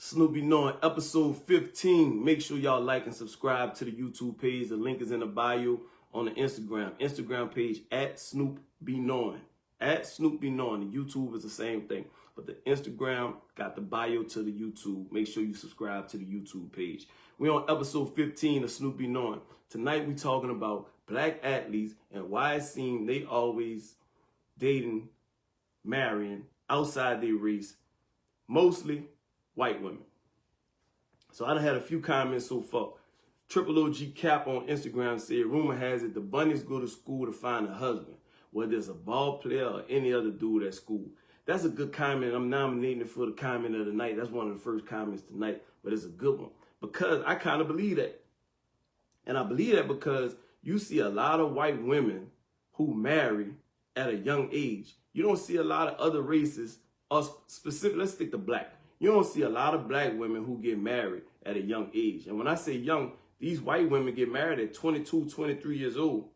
Snoop Be Knowing, episode 15. Make sure y'all like and subscribe to the YouTube page. The link is in the bio on the Instagram page at Snoop Be Knowing. At Snoop Be Knowing. The YouTube is the same thing, but the Instagram got the bio to the YouTube. Make sure you subscribe to the YouTube page. We're on episode 15 of Snoop Be Knowing. Tonight we talking about black athletes and why it seems they always dating, marrying outside their race, mostly white women. So I done had a few comments so far. Triple OG Cap on Instagram said, rumor has it the bunnies go to school to find a husband, whether it's a ball player or any other dude at school. That's a good comment. I'm nominating it for the comment of the night. That's one of the first comments tonight, but it's a good one because I kind of believe that. And I believe that because you see a lot of white women who marry at a young age. You don't see a lot of other races, or specific, let's stick to black. You don't see a lot of black women who get married at a young age. And when I say young, these white women get married at 22, 23 years old.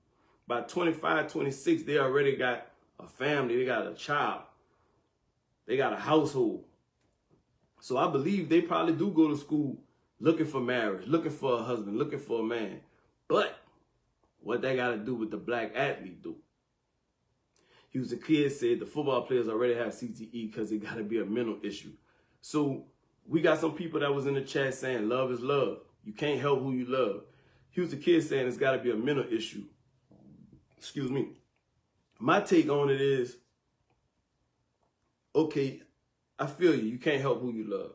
By 25, 26, they already got a family. They got a child. They got a household. So I believe they probably do go to school looking for marriage, looking for a husband, looking for a man. But what they got to do with the black athlete do? Houston Kid said the football players already have CTE because it got to be a mental issue. So we got some people that was in the chat saying love is love. You can't help who you love. Houston Kid saying it's got to be a mental issue. Excuse me. My take on it is, okay, I feel you. You can't help who you love.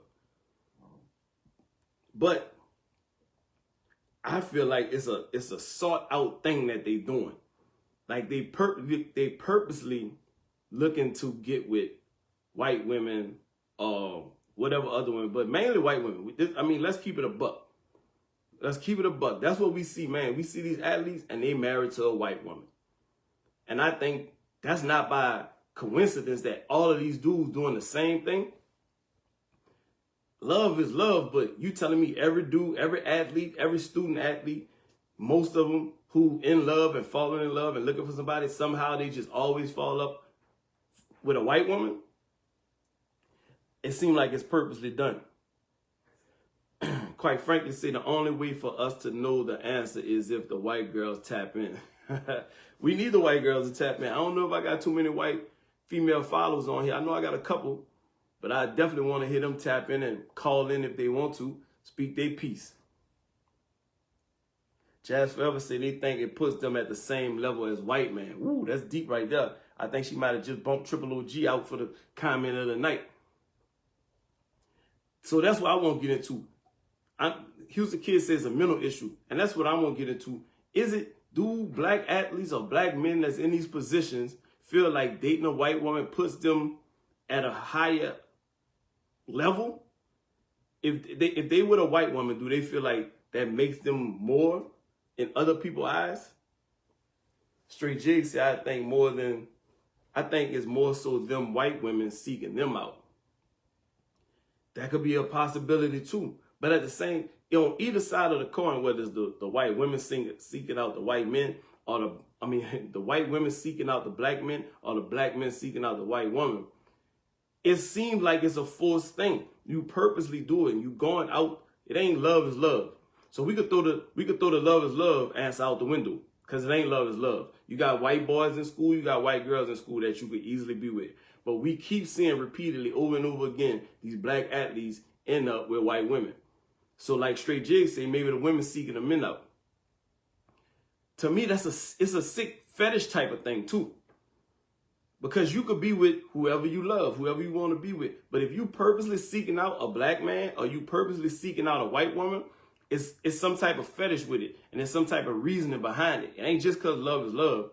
But I feel like it's a sought out thing that they doing. Like they purposely looking to get with white women or whatever other women, but mainly white women. I mean, let's keep it a buck. Let's keep it a buck. That's what we see, man. We see these athletes and they married to a white woman. And I think that's not by coincidence that all of these dudes doing the same thing. Love is love, but you telling me every dude, every athlete, every student athlete, most of them who in love and falling in love and looking for somebody, somehow they just always fall up with a white woman? It seems like it's purposely done. Quite frankly, say the only way for us to know the answer is if the white girls tap in. We need the white girls to tap in. I don't know if I got too many white female followers on here. I know I got a couple, but I definitely want to hear them tap in and call in if they want to, speak their piece. Jazz Forever say they think it puts them at the same level as white man. Ooh, that's deep right there. I think she might have just bumped Triple OG out for the comment of the night. So that's what I want to get into. Houston Kid says a mental issue, and that's what I want to get into. Do black athletes or black men that's in these positions feel like dating a white woman puts them at a higher level? If they with a white woman, do they feel like that makes them more in other people's eyes? Straight Jig said, I think it's more so them white women seeking them out. That could be a possibility too. But at the same, on either side of the coin, whether it's the white women seeking out the white men, or the white women seeking out the black men, or the black men seeking out the white woman, it seems like it's a forced thing. You purposely do it, and you going out. It ain't love is love. So we could throw the love is love answer out the window because it ain't love is love. You got white boys in school, you got white girls in school that you could easily be with. But we keep seeing repeatedly over and over again these black athletes end up with white women. So like Straight Jig say, maybe the women seeking the men out. To me, it's a sick fetish type of thing too. Because you could be with whoever you love, whoever you want to be with. But if you purposely seeking out a black man or you purposely seeking out a white woman, it's some type of fetish with it. And there's some type of reasoning behind it. It ain't just because love is love.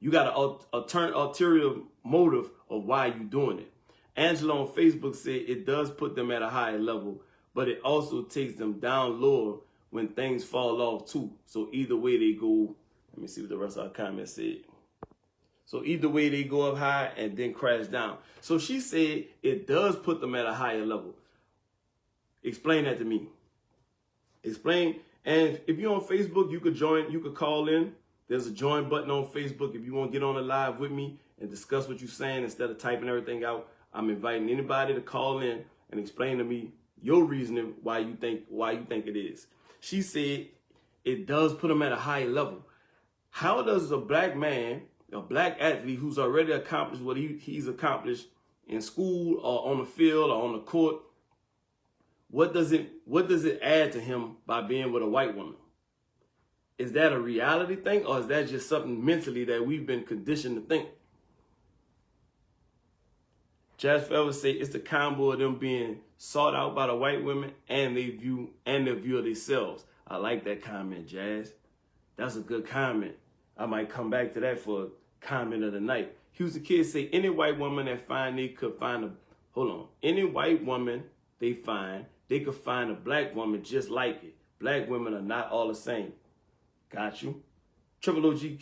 You got an ulterior motive of why you doing it. Angela on Facebook said it does put them at a higher level, but it also takes them down lower when things fall off too. So either way they go, let me see what the rest of our comments said. So either way they go up high and then crash down. So she said it does put them at a higher level. Explain that to me. Explain. And if you're on Facebook, you could join, you could call in. There's a join button on Facebook if you want to get on the live with me and discuss what you're saying instead of typing everything out. I'm inviting anybody to call in and explain to me your reasoning why you think it is. She said it does put him at a higher level. How does a black man, a black athlete who's already accomplished what he's accomplished in school or on the field or on the court, what does it add to him by being with a white woman? Is that a reality thing, or is that just something mentally that we've been conditioned to think? Jazz Forever say it's the combo of them being sought out by the white women and their view of themselves. I like that comment, Jazz. That's a good comment. I might come back to that for a comment of the night. Houston Kid say any white woman that any white woman they could find a black woman just like it. Black women are not all the same. Got you. Triple OG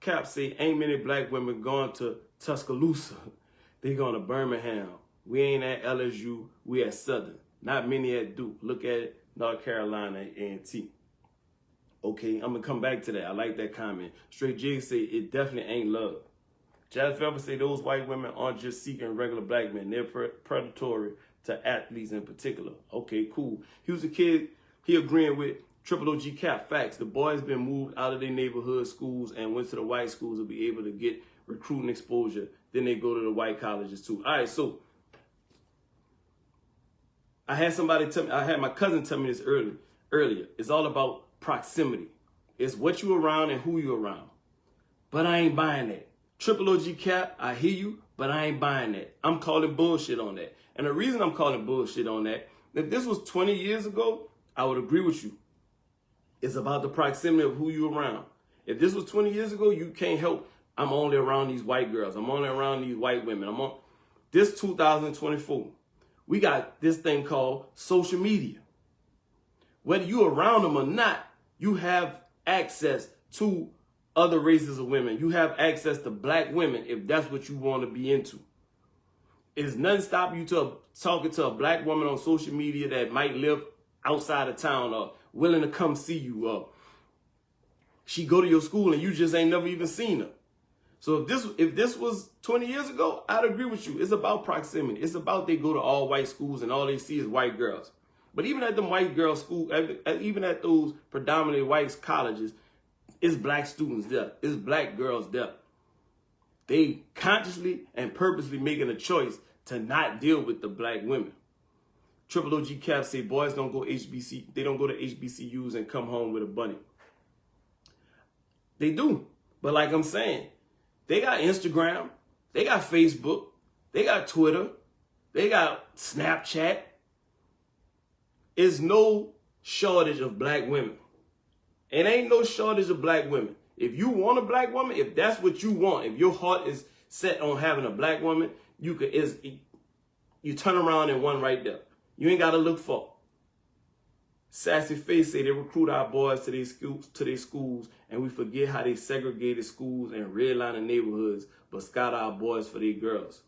Cap say ain't many black women going to Tuscaloosa. They going to Birmingham. We ain't at LSU. We at Southern. Not many at Duke. Look at it. North Carolina A&T. Okay, I'm going to come back to that. I like that comment. Straight Jig say it definitely ain't love. Jazz Fever say those white women aren't just seeking regular black men. They're predatory to athletes in particular. Okay, cool. He was a kid. He agreeing with Triple OG Cap. Facts. The boys been moved out of their neighborhood schools and went to the white schools to be able to get recruiting exposure. Then they go to the white colleges too. All right, so I had my cousin tell me this earlier. It's all about proximity. It's what you around and who you around. But I ain't buying that. Triple OG Cap, I hear you, but I ain't buying that. I'm calling bullshit on that. And the reason I'm calling bullshit on that, if this was 20 years ago, I would agree with you. It's about the proximity of who you around. If this was 20 years ago, you can't help. I'm only around these white girls. I'm only around these white women. I'm on this 2024. We got this thing called social media. Whether you're around them or not, you have access to other races of women. You have access to black women if that's what you want to be into. Is nothing stopping you to talking to a black woman on social media that might live outside of town or willing to come see you, or she go to your school and you just ain't never even seen her. So if this was 20 years ago, I'd agree with you. It's about proximity. It's about they go to all white schools and all they see is white girls. But even at them white girls' school, even at those predominantly white colleges, it's black students there. It's black girls there. They consciously and purposely making a choice to not deal with the black women. Triple OG Cap say boys don't go HBC. They don't go to HBCUs and come home with a bunny. They do. But like I'm saying, they got Instagram, they got Facebook, they got Twitter, they got Snapchat. There's no shortage of black women. It ain't no shortage of black women. If you want a black woman, if that's what you want, if your heart is set on having a black woman, you turn around and one right there. You ain't got to look for. Sassy Face say they recruit our boys to their schools, and we forget how they segregated schools and redlining neighborhoods, but scout our boys for their girls.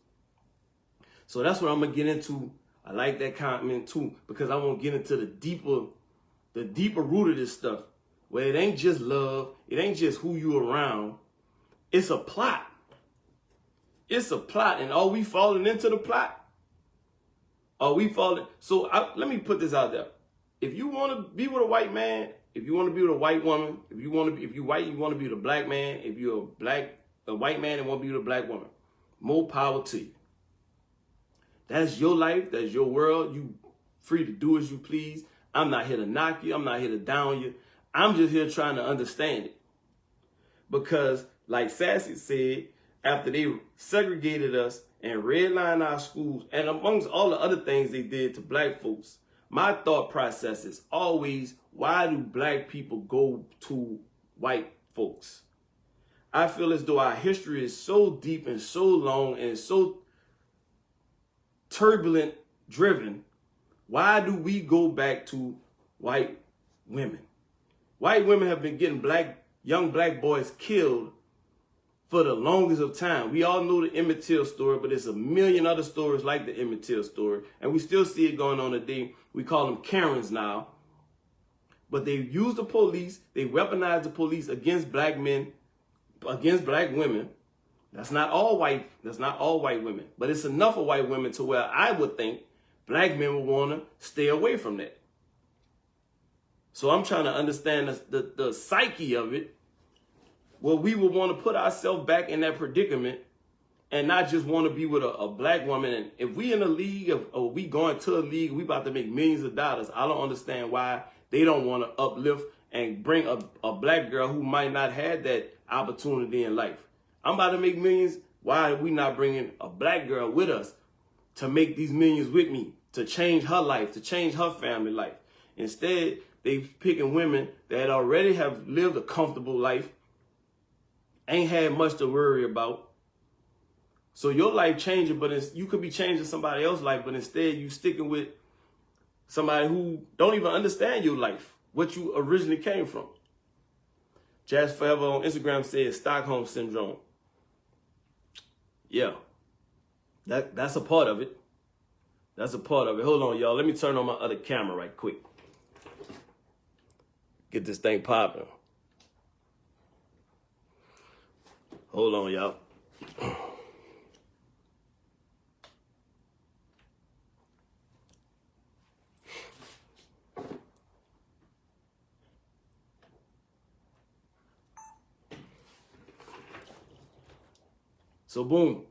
So that's what I'm gonna get into. I like that comment too, because I want to get into the deeper root of this stuff, where it ain't just love, it ain't just who you around, it's a plot. It's a plot, and are we falling into the plot? Are we falling? So let me put this out there. If you want to be with a white man, if you want to be with a white woman, if you white, you want to be with a black man, if you're a white man and want to be with a black woman, more power to you. That's your life. That's your world. You free to do as you please. I'm not here to knock you. I'm not here to down you. I'm just here trying to understand it. Because like Sassy said, after they segregated us and redlined our schools, and amongst all the other things they did to black folks, my thought process is always, why do black people go to white folks? I feel as though our history is so deep and so long and so turbulent driven. Why do we go back to white women? White women have been getting young black boys killed for the longest of time. We all know the Emmett Till story, but there's a million other stories like the Emmett Till story. And we still see it going on today. We call them Karens now. But they use the police. They weaponize the police against black men, against black women. That's not all white women. But it's enough of white women to where I would think black men would want to stay away from that. So I'm trying to understand the psyche of it, where we would want to put ourselves back in that predicament and not just want to be with a black woman. And if we in a league, or we going to a league, we about to make millions of dollars, I don't understand why they don't want to uplift and bring a black girl who might not have that opportunity in life. I'm about to make millions. Why are we not bringing a black girl with us to make these millions with me, to change her life, to change her family life? Instead, they picking women that already have lived a comfortable life, ain't had much to worry about. So your life changing, but you could be changing somebody else's life, but instead you sticking with somebody who don't even understand your life, what you originally came from. Jazz Forever on Instagram says Stockholm Syndrome. Yeah, that's a part of it. That's a part of it. Hold on, y'all. Let me turn on my other camera right quick. Get this thing popping. Hold on, y'all. So boom.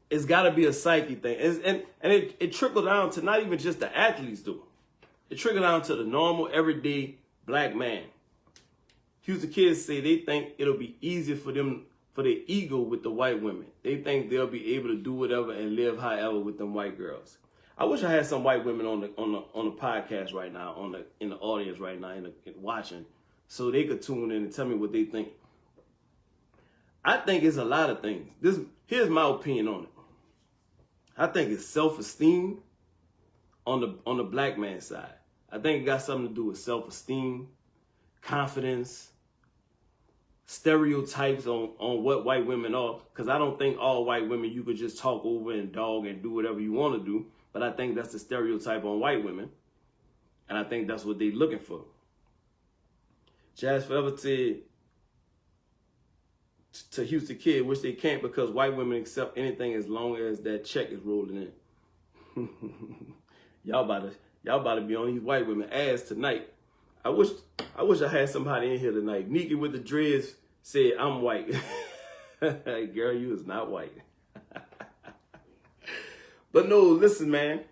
It's got to be a psyche thing. And it trickled down to not even just the athletes, though. It trickled down to the normal, everyday black man. Houston kids say they think it'll be easier for them, for their ego with the white women. They think they'll be able to do whatever and live however with them white girls. I wish I had some white women on the podcast right now, in the audience right now, watching, so they could tune in and tell me what they think. I think it's a lot of things. Here's my opinion on it. I think it's self-esteem on the black man's side. I think it got something to do with self-esteem, confidence, stereotypes on what white women are. Because I don't think all white women you could just talk over and dog and do whatever you want to do. But I think that's the stereotype on white women. And I think that's what they're looking for. Jazz Forever said to Houston Kid, which they can't because white women accept anything as long as that check is rolling in. Y'all about to be on these white women ass tonight. I wish I had somebody in here tonight. Nikki with the dreads said, I'm white. Girl, you is not white. But no, listen, man.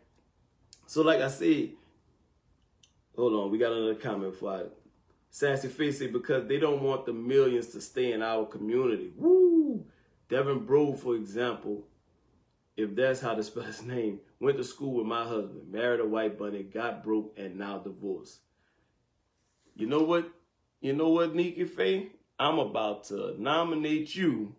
So like I said, hold on, we got another comment for I Sassy Face said, because they don't want the millions to stay in our community. Woo! Devin Bro, for example, if that's how to spell his name, went to school with my husband, married a white bunny, got broke, and now divorced. You know what? You know what, Nikki Faye? I'm about to nominate you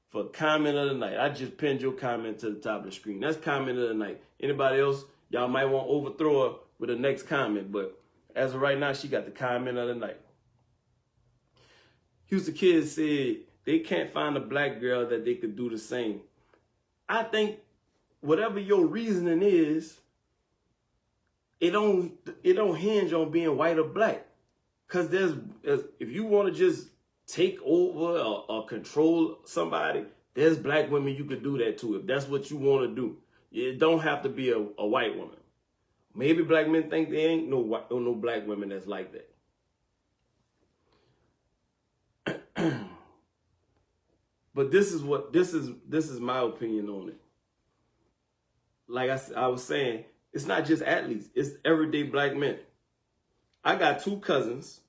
for comment of the night. I just pinned your comment to the top of the screen. That's comment of the night. Anybody else, y'all might want to overthrow her with the next comment, but as of right now, she got the comment of the night. Houston Kids said they can't find a black girl that they could do the same. I think whatever your reasoning is, it don't hinge on being white or black. Cause if you want to just take over or control somebody, there's black women you could do that to if that's what you want to do. It don't have to be a white woman. Maybe black men think there ain't no black women that's like that. But this is my opinion on it. Like I was saying, it's not just athletes, it's everyday black men. I got two cousins.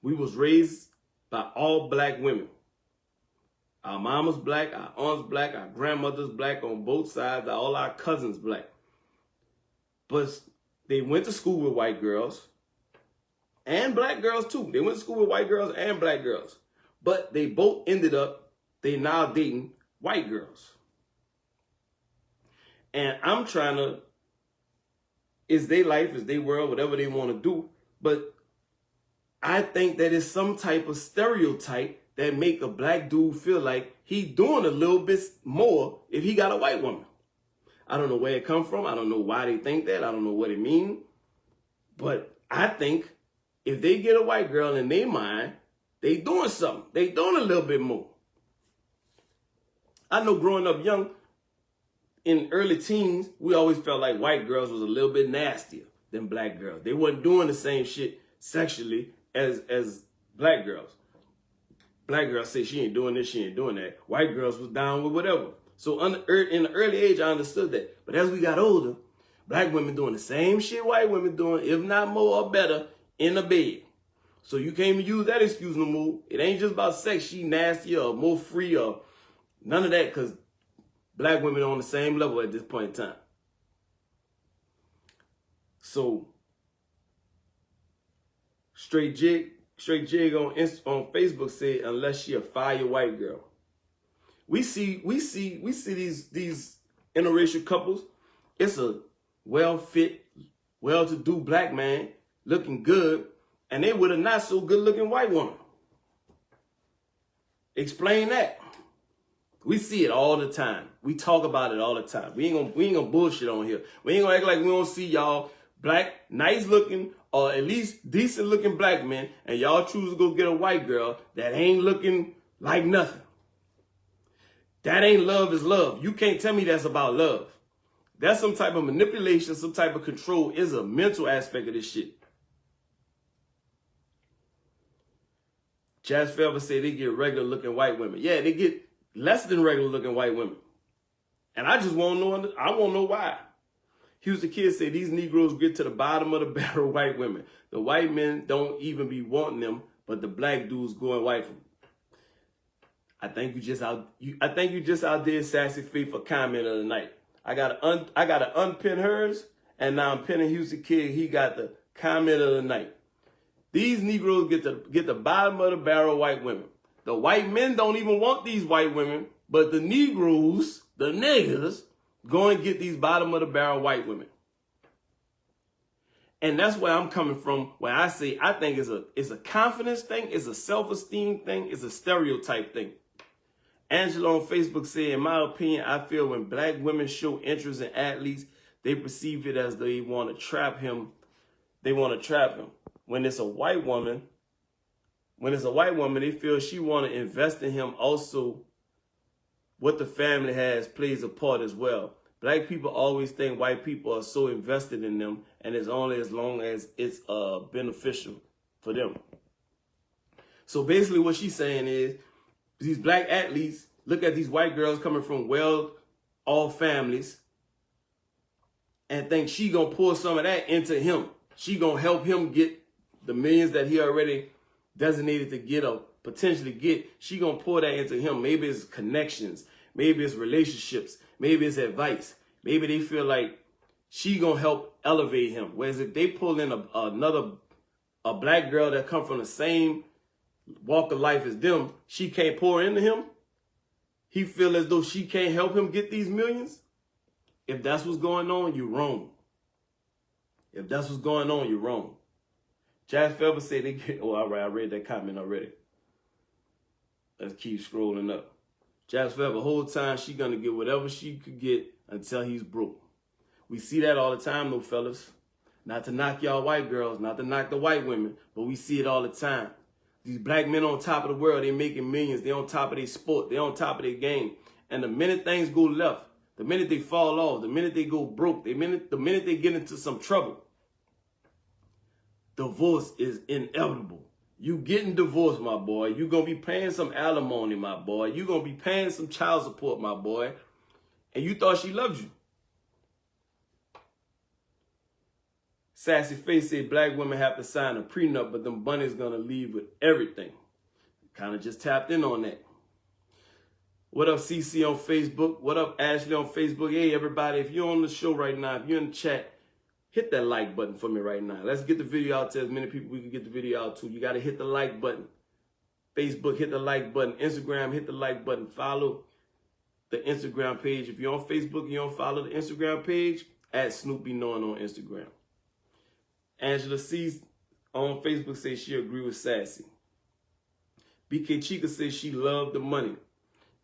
We was raised by all black women. Our mama's black, our aunt's black, our grandmother's black on both sides, all our cousins black. But they went to school with white girls and black girls too. They went to school with white girls and black girls. But they both ended up, they now dating white girls. And I'm trying to, it's their life, it's their world, whatever they want to do. But I think that it's some type of stereotype that make a black dude feel like he doing a little bit more if he got a white woman. I don't know where it come from. I don't know why they think that. I don't know what it means. But I think if they get a white girl in their mind, they doing something. They doing a little bit more. I know growing up young, in early teens, we always felt like white girls was a little bit nastier than black girls. They wasn't doing the same shit sexually as black girls. Black girls say she ain't doing this, she ain't doing that. White girls was down with whatever. So in the early age, I understood that. But as we got older, black women doing the same shit white women doing, if not more or better, in the bed. So you can't even use that excuse no more. It ain't just about sex. She nasty or more free or none of that, because black women are on the same level at this point in time. So Straight Jig on Facebook said, unless she a fire white girl. We see these interracial couples. It's a well-fit, well-to-do black man looking good, and they with a not so good-looking white woman. Explain that. We see it all the time. We talk about it all the time. We ain't gonna bullshit on here. We ain't gonna act like we don't see y'all black, nice-looking, or at least decent-looking black men, and y'all choose to go get a white girl that ain't looking like nothing. That ain't love is love. You can't tell me that's about love. That's some type of manipulation, some type of control. Is a mental aspect of this shit. Jazz Felber say they get regular looking white women. Yeah, they get less than regular looking white women. And I just won't know, I won't know why. Houston Kid say these Negroes get to the bottom of the barrel white women. The white men don't even be wanting them, but the black dudes going white for them. I think you just outdid Sassy Faith for comment of the night. I gotta unpin hers, and now I'm pinning Houston Kid. He got the comment of the night. These Negroes get the bottom of the barrel white women. The white men don't even want these white women, but the Negroes, the niggas, go and get these bottom of the barrel white women. And that's where I'm coming from when I say I think it's a confidence thing, it's a self-esteem thing, it's a stereotype thing. Angela on Facebook said, in my opinion, I feel when black women show interest in athletes, they perceive it as they want to trap him. They want to trap him. When it's a white woman, they feel she want to invest in him. Also, what the family has plays a part as well. Black people always think white people are so invested in them, and it's only as long as it's beneficial for them. So basically what she's saying is, these black athletes look at these white girls coming from well-off families and think she gonna pour some of that into him. She gonna help him get the millions that he already designated to get or potentially get. She gonna pour that into him. Maybe it's connections, maybe it's relationships, maybe it's advice. Maybe they feel like she gonna help elevate him. Whereas if they pull in a black girl that come from the same walk of life as them, she can't pour into him. He feel as though she can't help him get these millions. If that's what's going on, you're wrong. If that's what's going on, you're wrong. Jazz Felber said they get, oh, all right, I read that comment already. Let's keep scrolling up. Jazz Felber, whole time she gonna get whatever she could get until he's broke. We see that all the time though, fellas. Not to knock y'all white girls, not to knock the white women, but we see it all the time. These black men on top of the world, they making millions. They on top of their sport. They on top of their game. And the minute things go left, the minute they fall off, the minute they go broke, the minute they get into some trouble, divorce is inevitable. You getting divorced, my boy. You gonna be paying some alimony, my boy. You gonna be paying some child support, my boy. And you thought she loved you. Sassy Face said black women have to sign a prenup, but them bunnies gonna leave with everything. Kind of just tapped in on that. What up, CC on Facebook? What up, Ashley on Facebook? Hey, everybody, if you're on the show right now, if you're in the chat, hit that like button for me right now. Let's get the video out to as many people we can get the video out to. You got to hit the like button. Facebook, hit the like button. Instagram, hit the like button. Follow the Instagram page. If you're on Facebook, you don't follow the Instagram page, at Snoop Be Knowing on Instagram. Angela C on Facebook says she agree with Sassy. BK Chica says she loved the money.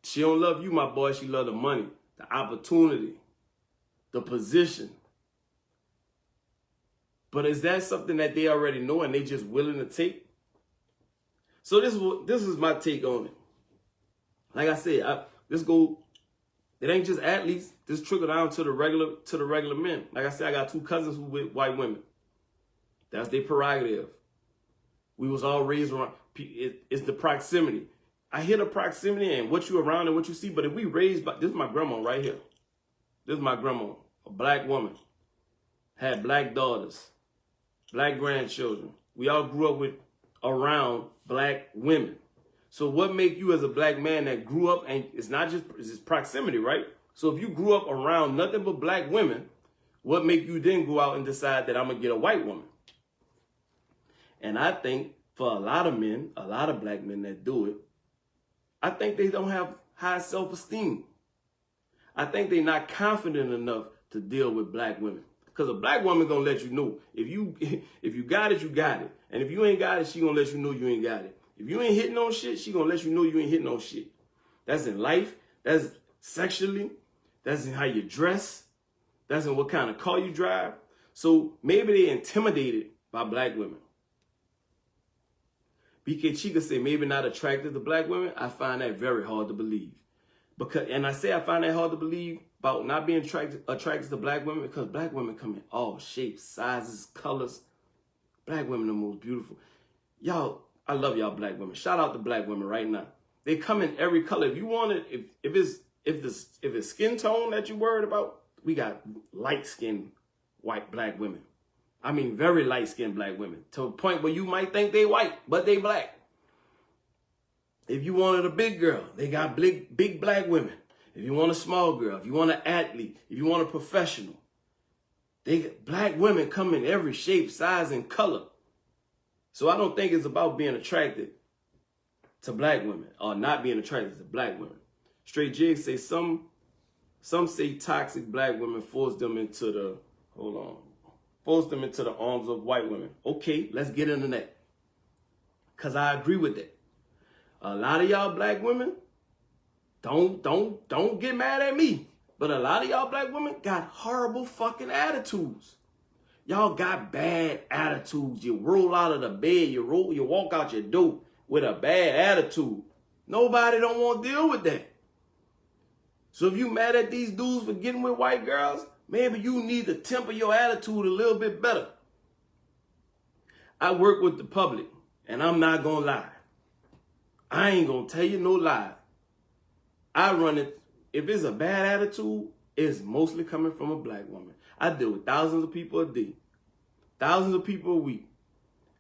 She don't love you, my boy. She love the money, the opportunity, the position. But is that something that they already know and they just willing to take? So this is my take on it. Like I said, let's go It ain't just athletes. This trickle down to the regular men. Like I said, I got 2 cousins who with white women. That's their prerogative. We was all raised around. It's the proximity. I hear the proximity and what you around and what you see. But if we raised by, this is my grandma right here. This is my grandma, a black woman, had black daughters, black grandchildren. We all grew up with around black women. So what make you as a black man that grew up, and it's not just it's proximity, right? So if you grew up around nothing but black women, what make you then go out and decide that I'm going to get a white woman? And I think for a lot of men, a lot of black men that do it, I think they don't have high self-esteem. I think they're not confident enough to deal with black women. Because a black woman gonna let you know. If you got it, you got it. And if you ain't got it, she gonna let you know you ain't got it. If you ain't hitting on shit, she gonna let you know you ain't hitting on shit. That's in life. That's sexually. That's in how you dress. That's in what kind of car you drive. So maybe they intimidated by black women. BK Chica said maybe not attracted to black women. I find that very hard to believe. And I say I find that hard to believe about not being attracted to black women because black women come in all shapes, sizes, colors. Black women are the most beautiful. Y'all, I love y'all black women. Shout out to black women right now. They come in every color. If you want it, if it's skin tone that you're worried about, we got light-skinned black women. I mean, very light-skinned black women to a point where you might think they white, but they black. If you wanted a big girl, they got big black women. If you want a small girl, if you want an athlete, if you want a professional, black women come in every shape, size, and color. So I don't think it's about being attracted to black women or not being attracted to black women. Straight Jig say some say toxic black women force them into the arms of white women. Okay, let's get into that. Cause I agree with that. A lot of y'all black women, don't get mad at me. But a lot of y'all black women got horrible fucking attitudes. Y'all got bad attitudes. You roll out of the bed, you walk out your door with a bad attitude. Nobody don't want to deal with that. So if you mad at these dudes for getting with white girls, maybe you need to temper your attitude a little bit better. I work with the public, and I'm not gonna lie. I ain't gonna tell you no lie. I run it. If it's a bad attitude, it's mostly coming from a black woman. I deal with thousands of people a day, thousands of people a week.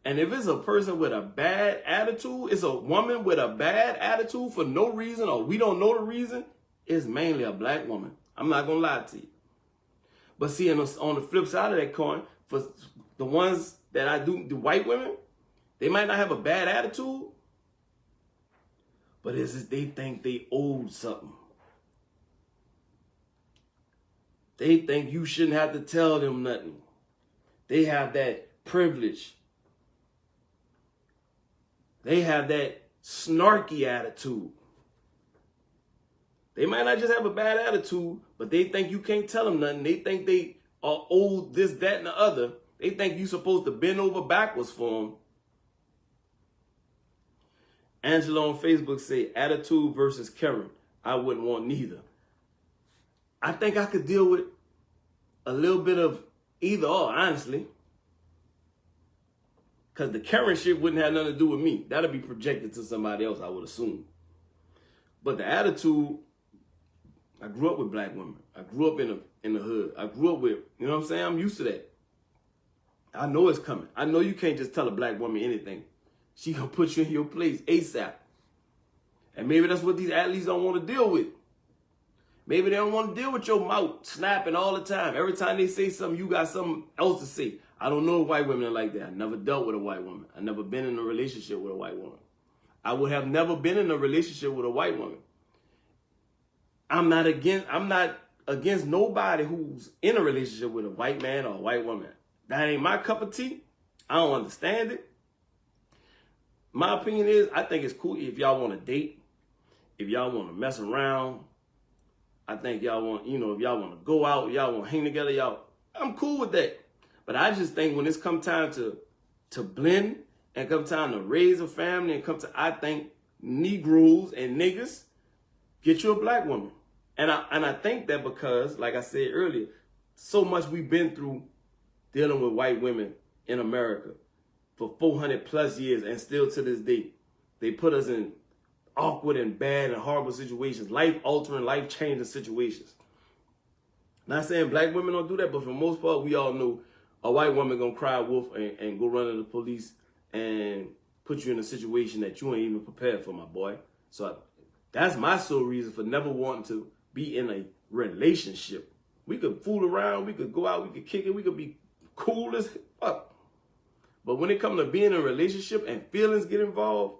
And if it's a person with a bad attitude, it's a woman with a bad attitude for no reason, or we don't know the reason, it's mainly a black woman. I'm not gonna lie to you. But see, on the flip side of that coin, for the ones that I do, the white women, they might not have a bad attitude, but it's just they think they owed something. They think you shouldn't have to tell them nothing. They have that privilege. They have that snarky attitude. They might not just have a bad attitude, but they think you can't tell them nothing. They think they are owed this, that, and the other. They think you're supposed to bend over backwards for them. Angela on Facebook say, attitude versus Karen. I wouldn't want neither. I think I could deal with a little bit of either or, honestly. Because the Karen shit wouldn't have nothing to do with me. That'll be projected to somebody else, I would assume. But the attitude, I grew up with black women. I grew up in the hood. I grew up with, you know what I'm saying? I'm used to that. I know it's coming. I know you can't just tell a black woman anything. She gonna put you in your place ASAP. And maybe that's what these athletes don't want to deal with. Maybe they don't want to deal with your mouth snapping all the time. Every time they say something, you got something else to say. I don't know if white women are like that. I never dealt with a white woman. I never been in a relationship with a white woman. I would have never been in a relationship with a white woman. I'm not against nobody who's in a relationship with a white man or a white woman. That ain't my cup of tea. I don't understand it. My opinion is, I think it's cool if y'all want to date, if y'all want to mess around. I think y'all want, if y'all want to go out, y'all want to hang together, I'm cool with that. But I just think when it's come time to blend and come time to raise a family and I think Negroes and niggas, get you a black woman. And I think that because, like I said earlier, so much we've been through dealing with white women in America for 400 plus years, and still to this day, they put us in awkward and bad and horrible situations, life-altering, life-changing situations. Not saying black women don't do that, but for the most part, we all know a white woman gonna cry wolf and go run to the police and put you in a situation that you ain't even prepared for, my boy. So that's my sole reason for never wanting to be in a relationship. We could fool around, we could go out, we could kick it, we could be cool as fuck. But when it comes to being in a relationship and feelings get involved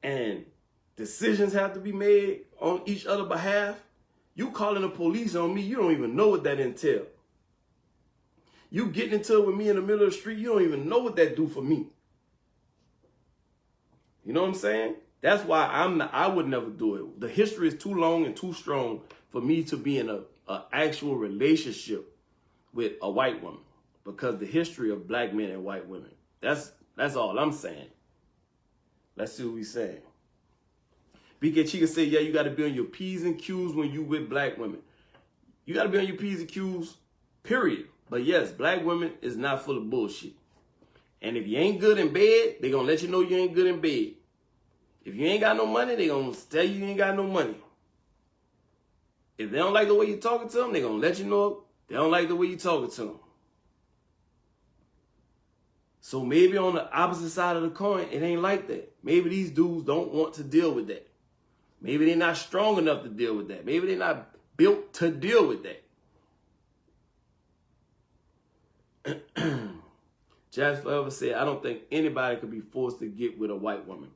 and decisions have to be made on each other's behalf, you calling the police on me, you don't even know what that entails. You getting into it with me in the middle of the street, you don't even know what that do for me. You know what I'm saying? That's why I would never do it. The history is too long and too strong for me to be in an actual relationship with a white woman, because the history of black men and white women. That's all I'm saying. Let's see what we saying. BK Chica say, yeah, you got to be on your P's and Q's when you with black women. You got to be on your P's and Q's, period. But yes, black women is not full of bullshit. And if you ain't good in bed, they going to let you know you ain't good in bed. If you ain't got no money, they going to tell you ain't got no money. If they don't like the way you're talking to them, they going to let you know they don't like the way you're talking to them. So maybe on the opposite side of the coin, it ain't like that. Maybe these dudes don't want to deal with that. Maybe they're not strong enough to deal with that. Maybe they're not built to deal with that. Jazz Forever said, I don't think anybody could be forced to get with a white woman.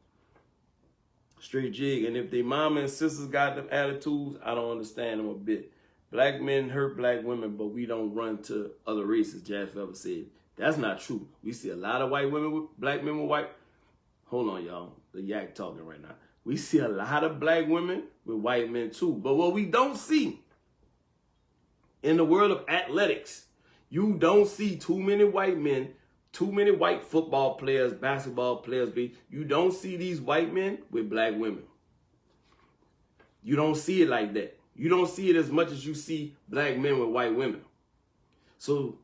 Straight jig. And if they mama and sisters got them attitudes, I don't understand them a bit. Black men hurt black women, but we don't run to other races, Jazz Forever said. That's not true. We see a lot of white women with black men with white. Hold on, y'all. The yak talking right now. We see a lot of black women with white men too. But what we don't see in the world of athletics, you don't see too many white men, too many white football players, basketball players. You don't see these white men with black women. You don't see it like that. You don't see it as much as you see black men with white women. So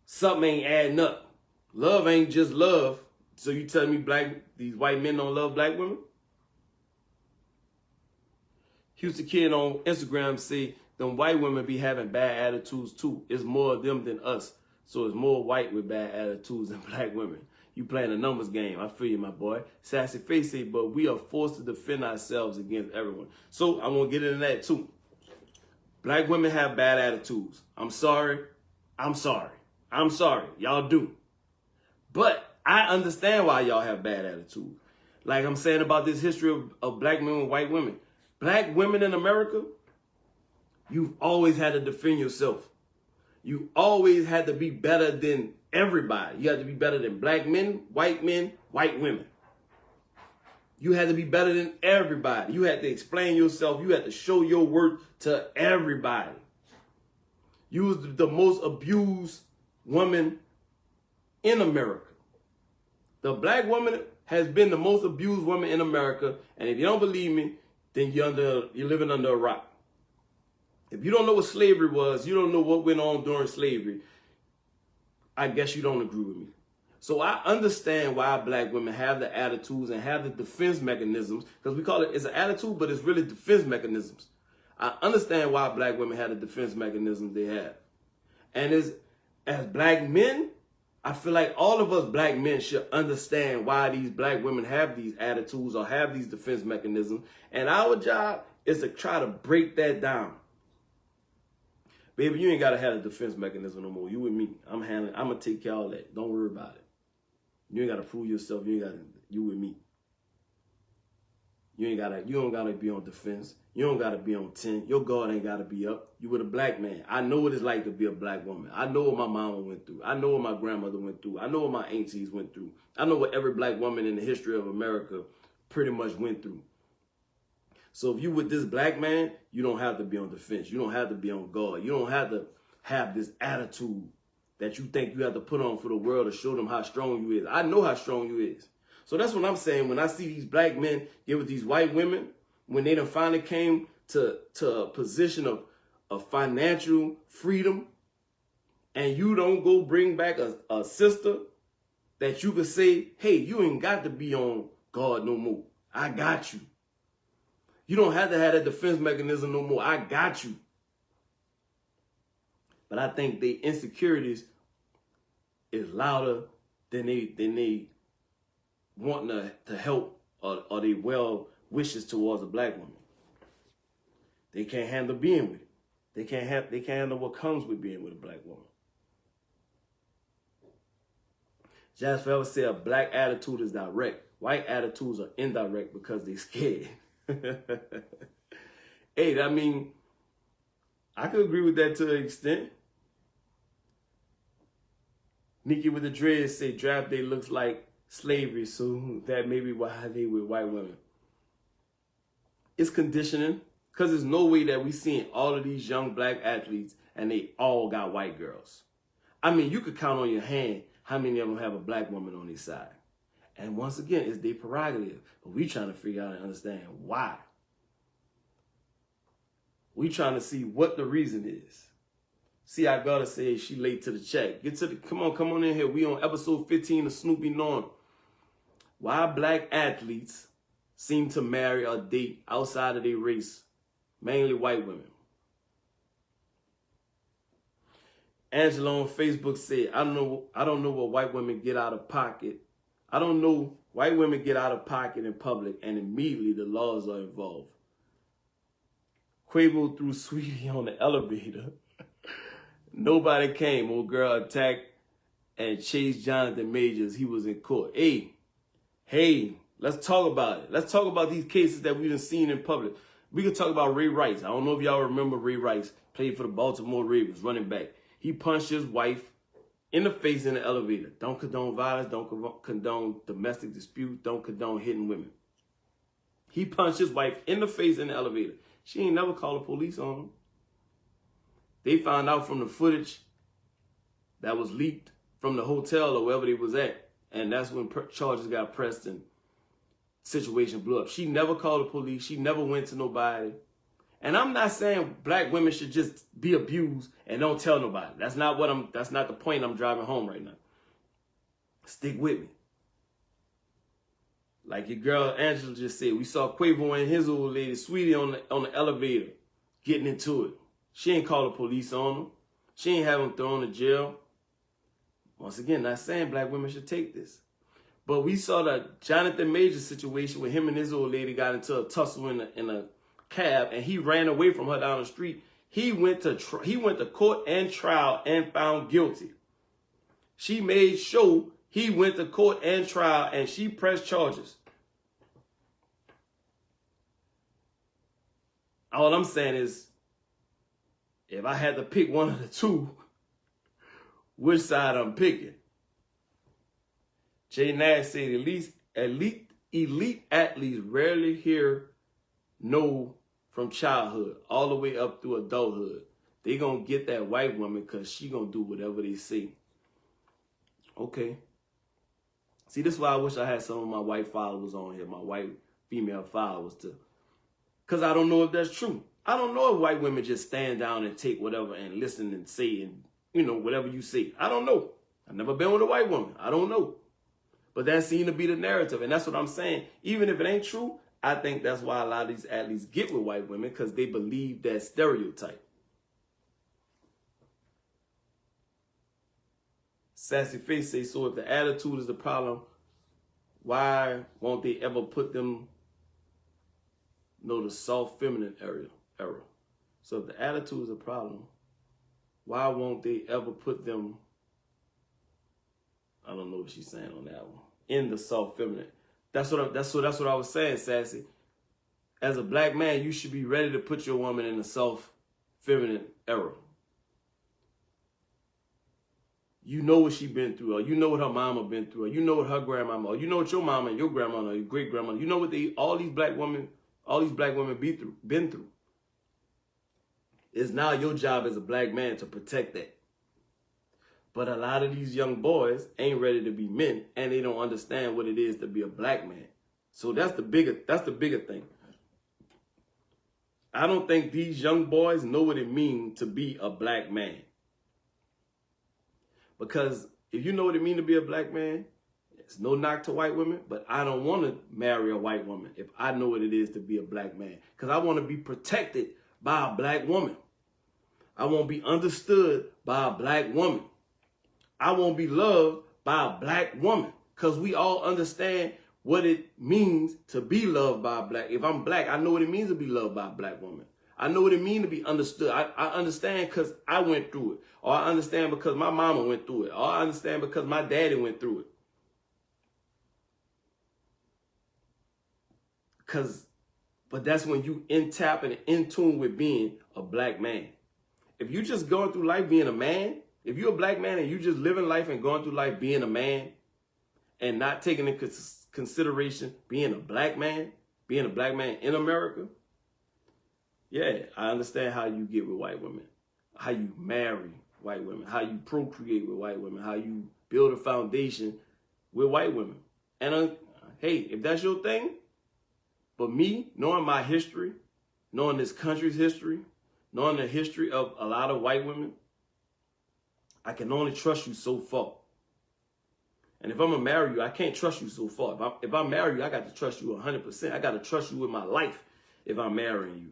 something ain't adding up. Love ain't just love. So you telling me these white men don't love black women? Houston Kid on Instagram say, them white women be having bad attitudes too. It's more of them than us. So it's more white with bad attitudes than black women. You playing a numbers game. I feel you, my boy. Sassy Face say, but we are forced to defend ourselves against everyone. So I'm going to get into that too. Black women have bad attitudes. I'm sorry. I'm sorry. I'm sorry. Y'all do. But I understand why y'all have bad attitudes. Like I'm saying about this history of black men with white women. Black women in America, you've always had to defend yourself. You always had to be better than everybody. You had to be better than black men, white women. You had to be better than everybody. You had to explain yourself. You had to show your worth to everybody. You was the most abused woman in America. The black woman has been the most abused woman in America. And if you don't believe me, then you're living under a rock. If you don't know what slavery was, you don't know what went on during slavery, I guess you don't agree with me. So I understand why black women have the attitudes and have the defense mechanisms, because we call it's an attitude, but it's really defense mechanisms. I understand why black women have the defense mechanisms they have. And as black men, I feel like all of us black men should understand why these black women have these attitudes or have these defense mechanisms. And our job is to try to break that down. Baby, you ain't got to have a defense mechanism no more. You with me. I'm going to take care of all that. Don't worry about it. You ain't got to prove yourself. You with me. You don't got to be on defense. You don't got to be on 10. Your guard ain't got to be up. You with a black man. I know what it's like to be a black woman. I know what my mama went through. I know what my grandmother went through. I know what my aunties went through. I know what every black woman in the history of America pretty much went through. So if you with this black man, you don't have to be on defense. You don't have to be on guard. You don't have to have this attitude that you think you have to put on for the world to show them how strong you is. I know how strong you is. So that's what I'm saying. When I see these black men get with these white women, when they done finally came to a position of financial freedom, and you don't go bring back a sister that you could say, hey, you ain't got to be on guard no more. I got you. You don't have to have that defense mechanism no more. I got you. But I think the insecurities is louder than they wanting to help or they well wishes towards a black woman. They can't handle being with it. They can't handle what comes with being with a black woman. Jazz Forever said a black attitude is direct. White attitudes are indirect because they scared. Hey, I mean, I could agree with that to an extent. Nikki with the dreads say draft day looks like slavery, so that may be why they with white women. It's conditioning, because there's no way that we seeing all of these young black athletes and they all got white girls. I mean, you could count on your hand how many of them have a black woman on their side. And once again, it's their prerogative. But we trying to figure out and understand why. We trying to see what the reason is. See, I gotta say she late to the check. Come on in here. We on episode 15 of Snoop Knowing. Why black athletes seem to marry or date outside of their race, mainly white women. Angela on Facebook said, I don't know what white women get out of pocket. I don't know white women get out of pocket in public and immediately the laws are involved. Quavo threw Sweetie on the elevator. Nobody came. Old girl attacked and chased Jonathan Majors. He was in court. Hey, let's talk about it. Let's talk about these cases that we done seen in public. We could talk about Ray Rice. I don't know if y'all remember Ray Rice. Played for the Baltimore Ravens, running back. He punched his wife in the face in the elevator. Don't condone violence. Don't condone domestic disputes. Don't condone hitting women. He punched his wife in the face in the elevator. She ain't never called the police on him. They found out from the footage that was leaked from the hotel or wherever they was at. And that's when charges got pressed and situation blew up. She never called the police. She never went to nobody. And I'm not saying black women should just be abused and don't tell nobody. That's not the point I'm driving home right now. Stick with me. Like your girl Angela just said, we saw Quavo and his old lady Sweetie on the elevator getting into it. She ain't call the police on him. She ain't have him thrown in jail. Once again, not saying black women should take this. But we saw the Jonathan Majors situation where him and his old lady got into a tussle in a cab and he ran away from her down the street. He went to court and trial and found guilty. She made sure he went to court and trial and she pressed charges. All I'm saying is, if I had to pick one of the two, which side I'm picking? Jay Nash said, elite athletes rarely hear no from childhood all the way up through adulthood. They gonna get that white woman because she gonna do whatever they say. Okay. See, this is why I wish I had some of my white followers on here, my white female followers too. Because I don't know if that's true. I don't know if white women just stand down and take whatever and listen and say and, whatever you say. I don't know. I've never been with a white woman. I don't know. But that seemed to be the narrative. And that's what I'm saying. Even if it ain't true, I think that's why a lot of these athletes get with white women, because they believe that stereotype. Sassy Face says, so if the attitude is the problem, why won't they ever put them, the soft feminine era? So if the attitude is a problem, why won't they ever put them, I don't know what she's saying on that one, in the soft feminine? That's what I was saying, Sassy. As a black man, you should be ready to put your woman in the soft feminine era. You know what she been through, or you know what her mama been through, or you know what her grandmama, or you know what your mama and your grandmama or your great grandmama, you know what all these black women been through. It's now your job as a black man to protect that. But a lot of these young boys ain't ready to be men, and they don't understand what it is to be a black man. So that's the bigger thing. I don't think these young boys know what it means to be a black man. Because if you know what it means to be a black man, it's no knock to white women, but I don't want to marry a white woman if I know what it is to be a black man. Because I want to be protected by a black woman. I won't be understood by a black woman. I won't be loved by a black woman. Because we all understand what it means to be loved by a black. If I'm black, I know what it means to be loved by a black woman. I know what it means to be understood. I understand because I went through it. Or I understand because my mama went through it. Or I understand because my daddy went through it. But that's when you tap and in tune with being a black man. If you just going through life being a man, if you're a black man and you just living life and going through life being a man and not taking into consideration being a black man in America, yeah, I understand how you get with white women, how you marry white women, how you procreate with white women, how you build a foundation with white women. And hey, if that's your thing, but me, knowing my history, knowing this country's history, knowing the history of a lot of white women, I can only trust you so far. And if I'm going to marry you, I can't trust you so far. If I marry you, I got to trust you 100%. I got to trust you with my life if I'm marrying you.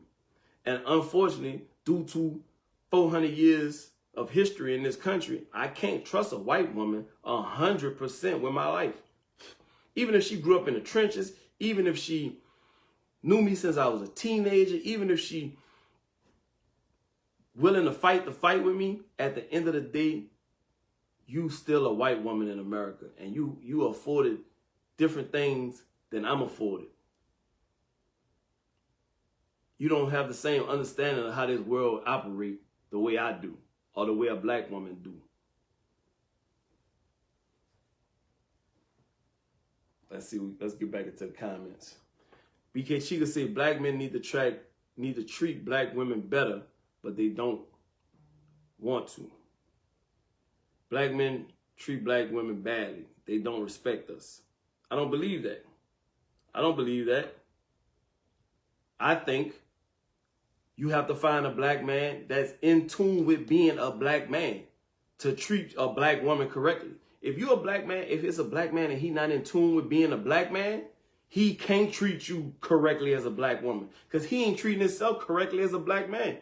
And unfortunately, due to 400 years of history in this country, I can't trust a white woman 100% with my life. Even if she grew up in the trenches, even if she knew me since I was a teenager, even if she willing to fight the fight with me, at the end of the day, you still a white woman in America, and you afforded different things than I'm afforded. You don't have the same understanding of how this world operates the way I do, or the way a black woman do. Let's get back into the comments. BK Chica said black men need to treat black women better, but they don't want to. Black men treat black women badly. They don't respect us. I don't believe that. I don't believe that. I think you have to find a black man that's in tune with being a black man to treat a black woman correctly. If you're a black man, if it's a black man and he's not in tune with being a black man, he can't treat you correctly as a black woman because he ain't treating himself correctly as a black man.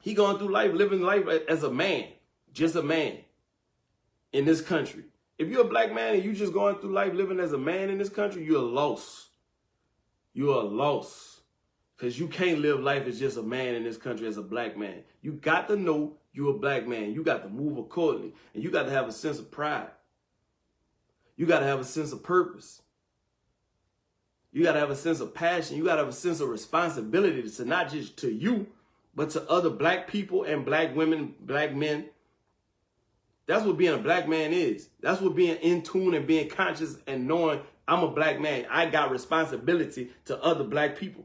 He going through life, living life as a man, just a man in this country. If you're a black man and you just going through life living as a man in this country, you're lost. You are lost because you can't live life as just a man in this country as a black man. You got to know you're a black man. You got to move accordingly, and you got to have a sense of pride. You got to have a sense of purpose. You got to have a sense of passion. You got to have a sense of responsibility to not just to you, but to other black people and black women, black men. That's what being a black man is. That's what being in tune and being conscious and knowing I'm a black man. I got responsibility to other black people.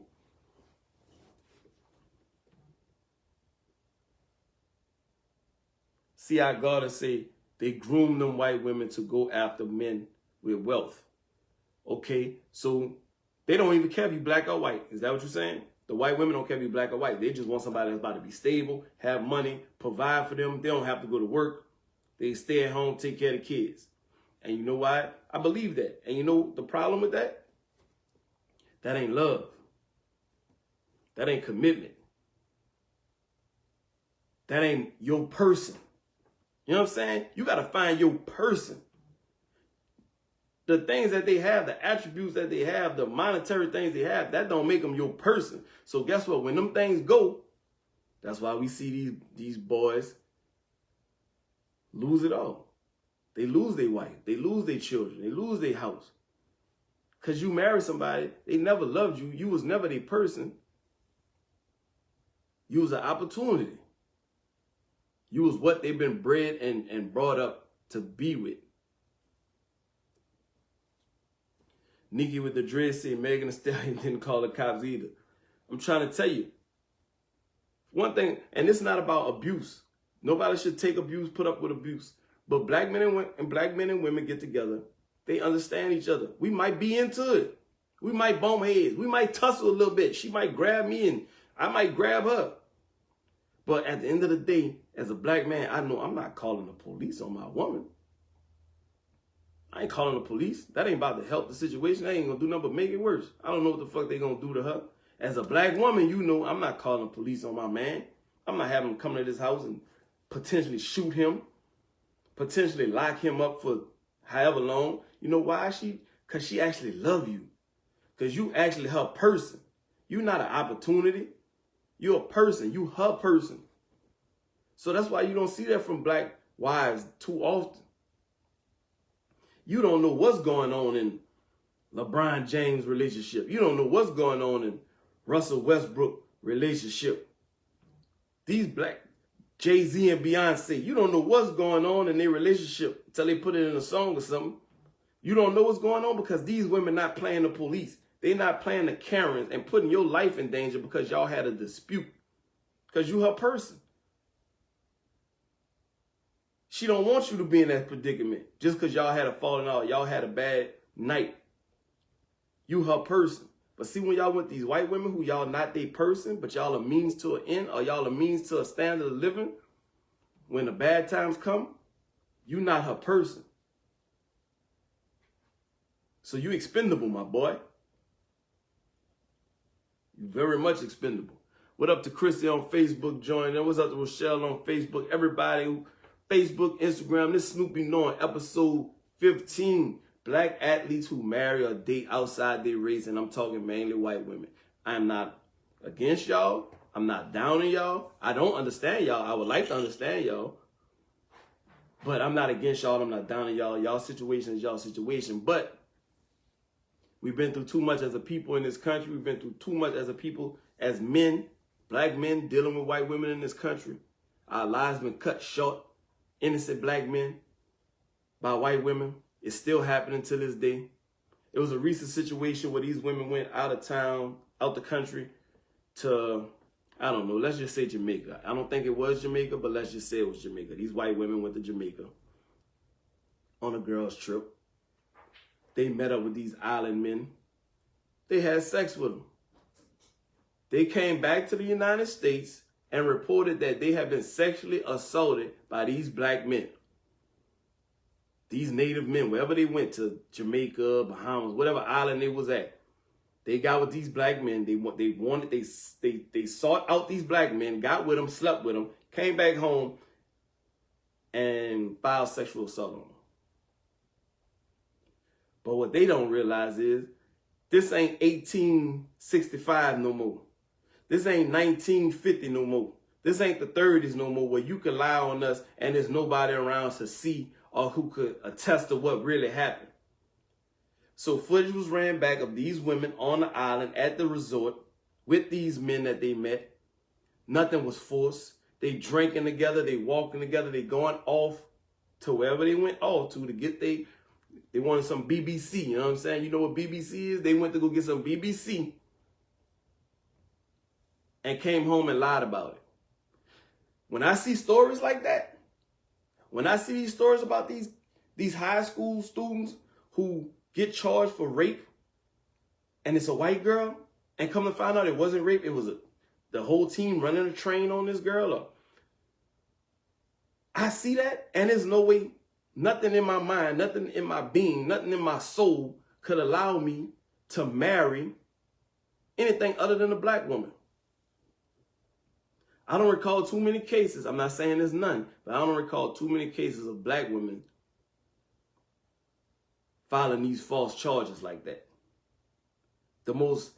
See how God say they groom them white women to go after men with wealth. Okay, so they don't even care if you black or white. Is that what you're saying? The white women don't care if you black or white. They just want somebody that's about to be stable, have money, provide for them. They don't have to go to work. They stay at home, take care of the kids. And you know why? I believe that. And you know the problem with that? That ain't love. That ain't commitment. That ain't your person. You know what I'm saying? You got to find your person. The things that they have, the attributes that they have, the monetary things they have, that don't make them your person. So guess what? When them things go, that's why we see these boys lose it all. They lose their wife. They lose their children. They lose their house. Because you married somebody, they never loved you. You was never their person. You was an opportunity. You was what they've been bred and brought up to be with. Nikki with the dread said Megan Thee Stallion didn't call the cops either. I'm trying to tell you. One thing, and it's not about abuse. Nobody should take abuse, put up with abuse. But black men and women get together. They understand each other. We might be into it. We might bump heads. We might tussle a little bit. She might grab me and I might grab her. But at the end of the day, as a black man, I know I'm not calling the police on my woman. I ain't calling the police. That ain't about to help the situation. That ain't gonna do nothing but make it worse. I don't know what the fuck they gonna do to her. As a black woman, you know I'm not calling the police on my man. I'm not having him come to this house and potentially shoot him, potentially lock him up for however long. You know why? Because she actually love you. Because you actually her person. You're not an opportunity. You're a person. You her person. So that's why you don't see that from black wives too often. You don't know what's going on in LeBron James' relationship. You don't know what's going on in Russell Westbrook relationship. These black Jay-Z and Beyonce, you don't know what's going on in their relationship until they put it in a song or something. You don't know what's going on because these women not playing the police. They're not playing the Karens and putting your life in danger because y'all had a dispute. Because you her person. She don't want you to be in that predicament just because y'all had a falling out. Y'all had a bad night. You her person. But see, when y'all with these white women who y'all not their person, but y'all a means to an end or y'all a means to a standard of living, when the bad times come, you not her person. So you expendable, my boy. You very much expendable. What up to Chrissy on Facebook joining? What's up to Rochelle on Facebook? Everybody who Facebook, Instagram, this Snoop be knowing episode 15. Black athletes who marry or date outside their race, and I'm talking mainly white women. I'm not against y'all. I'm not downing y'all. I don't understand y'all. I would like to understand y'all. But I'm not against y'all. I'm not downing y'all. Y'all situation is y'all situation. But we've been through too much as a people in this country. We've been through too much as a people, as men, black men dealing with white women in this country. Our lives been cut short. Innocent black men by white women. It's still happening to this day. It was a recent situation where these women went out of town, out the country to, I don't know, let's just say Jamaica. I don't think it was Jamaica, but let's just say it was Jamaica. These white women went to Jamaica on a girls' trip. They met up with these island men. They had sex with them. They came back to the United States and reported that they had been sexually assaulted by these black men. These native men, wherever they went to, Jamaica, Bahamas, whatever island they was at, they got with these black men. They sought out these black men, got with them, slept with them, came back home, and filed sexual assault on them. But what they don't realize is this ain't 1865 no more. This ain't 1950 no more. This ain't the 30s no more where you can lie on us and there's nobody around to see or who could attest to what really happened. So footage was ran back of these women on the island at the resort with these men that they met. Nothing was forced. They drinking together, they walking together, they going off to wherever they went off to get they wanted some BBC, you know what I'm saying? You know what BBC is? They went to go get some BBC and came home and lied about it. When I see stories like that, when I see these stories about these high school students who get charged for rape and it's a white girl and come to find out it wasn't rape, it was the whole team running a train on this girl up. I see that and there's no way, nothing in my mind, nothing in my being, nothing in my soul could allow me to marry anything other than a black woman. I don't recall too many cases. I'm not saying there's none, but I don't recall too many cases of black women filing these false charges like that. The most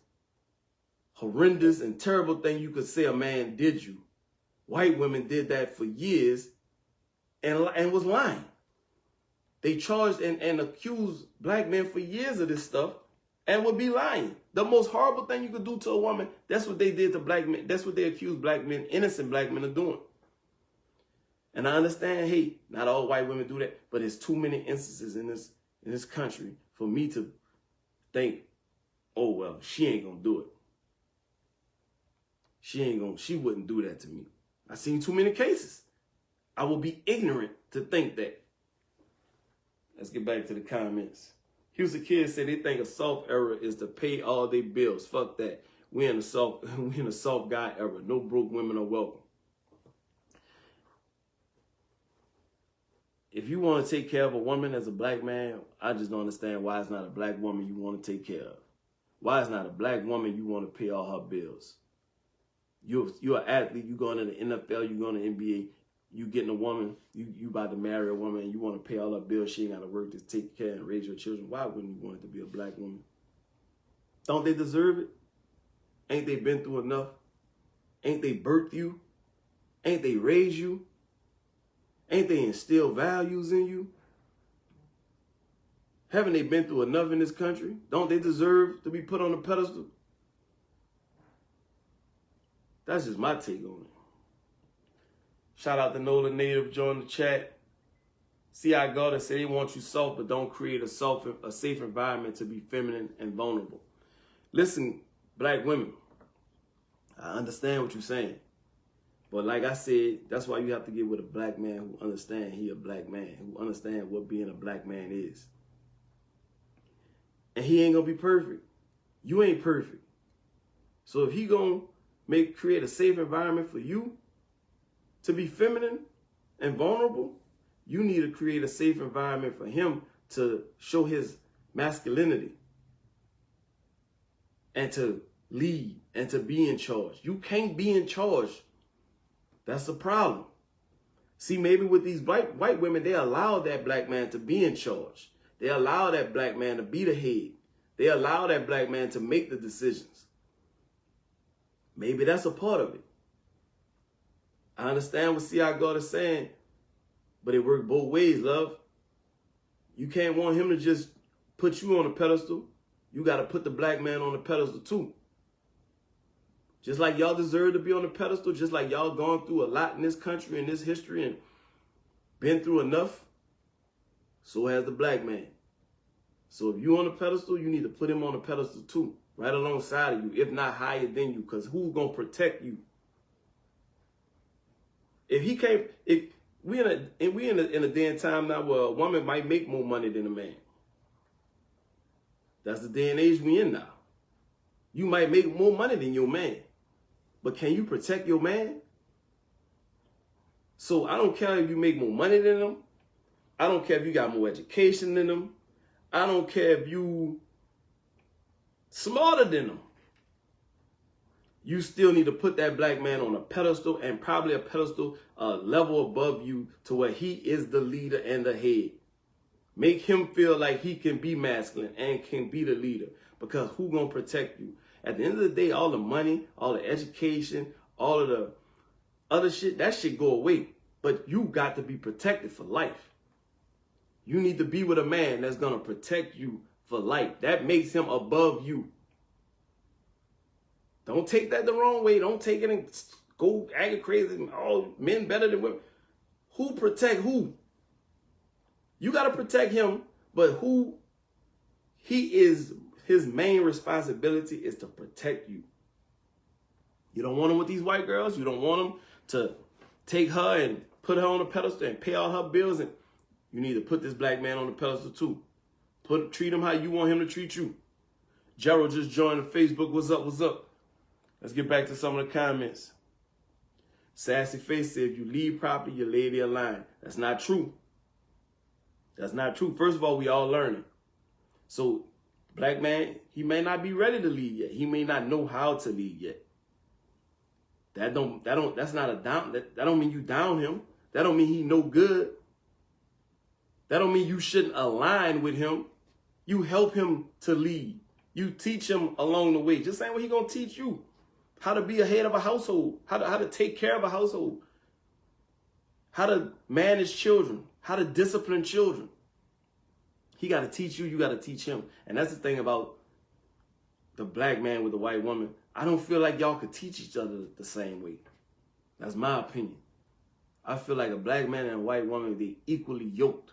horrendous and terrible thing you could say a man did you. White women did that for years and was lying. They charged and accused black men for years of this stuff and would be lying. The most horrible thing you could do to a woman, that's what they did to black men. That's what they accused black men, innocent black men, of doing. And I understand, hey, not all white women do that, but there's too many instances in this country for me to think, oh, well, she ain't gonna do it. She wouldn't do that to me. I've seen too many cases. I will be ignorant to think that. Let's get back to the comments. Houston kids say they think a soft era is to pay all their bills. Fuck that. We in a soft guy era. No broke women are welcome. If you want to take care of a woman as a black man, I just don't understand why it's not a black woman you want to take care of. Why it's not a black woman you want to pay all her bills. You're an athlete. You going to the NFL. You going to NBA. You getting a woman. You about to marry a woman. And you want to pay all her bills. She ain't got to work to take care and raise your children. Why wouldn't you want it to be a black woman? Don't they deserve it? Ain't they been through enough? Ain't they birthed you? Ain't they raised you? Ain't they instilled values in you? Haven't they been through enough in this country? Don't they deserve to be put on a pedestal? That's just my take on it. Shout out to Nola Native, join the chat. See, I got to say they want you soft, but don't create a safe environment to be feminine and vulnerable. Listen, black women, I understand what you're saying. But like I said, that's why you have to get with a black man who understands he a black man, who understands what being a black man is. And he ain't gonna be perfect. You ain't perfect. So if he gonna create a safe environment for you to be feminine and vulnerable, you need to create a safe environment for him to show his masculinity and to lead and to be in charge. You can't be in charge. That's the problem. See, maybe with these white women, they allow that black man to be in charge. They allow that black man to be the head. They allow that black man to make the decisions. Maybe that's a part of it. I understand what C.I. God is saying, but it works both ways, love. You can't want him to just put you on a pedestal. You got to put the black man on the pedestal too. Just like y'all deserve to be on the pedestal, just like y'all gone through a lot in this country and this history and been through enough, so has the black man. So if you on the pedestal, you need to put him on the pedestal too, right alongside of you, if not higher than you, because who's going to protect you? If he can't, if we in a day and time now where a woman might make more money than a man. That's the day and age we in now. You might make more money than your man, but can you protect your man? So I don't care if you make more money than him. I don't care if you got more education than him. I don't care if you smarter than him. You still need to put that black man on a pedestal, and probably a pedestal level above you, to where he is the leader and the head. Make him feel like he can be masculine and can be the leader, because who gonna protect you? At the end of the day, all the money, all the education, all of the other shit, that shit go away. But you got to be protected for life. You need to be with a man that's gonna protect you for life. That makes him above you. Don't take that the wrong way. Don't take it and go acting crazy. All men better than women. Who protect who? You got to protect him, but who he is, his main responsibility is to protect you. You don't want him with these white girls. You don't want him to take her and put her on a pedestal and pay all her bills. And you need to put this black man on the pedestal too. Treat him how you want him to treat you. Gerald just joined the Facebook. What's up? What's up? Let's get back to some of the comments. Sassy Face said, if you lead properly, your lady aligned. That's not true. That's not true. First of all, we all learning. So, black man, he may not be ready to lead yet. He may not know how to lead yet. That's not a down. That don't mean you down him. That don't mean he no good. That don't mean you shouldn't align with him. You help him to lead. You teach him along the way. Just saying what he gonna teach you. How to be a head of a household. How to take care of a household. How to manage children. How to discipline children. He got to teach you. You got to teach him. And that's the thing about the black man with the white woman. I don't feel like y'all could teach each other the same way. That's my opinion. I feel like a black man and a white woman, they equally yoked.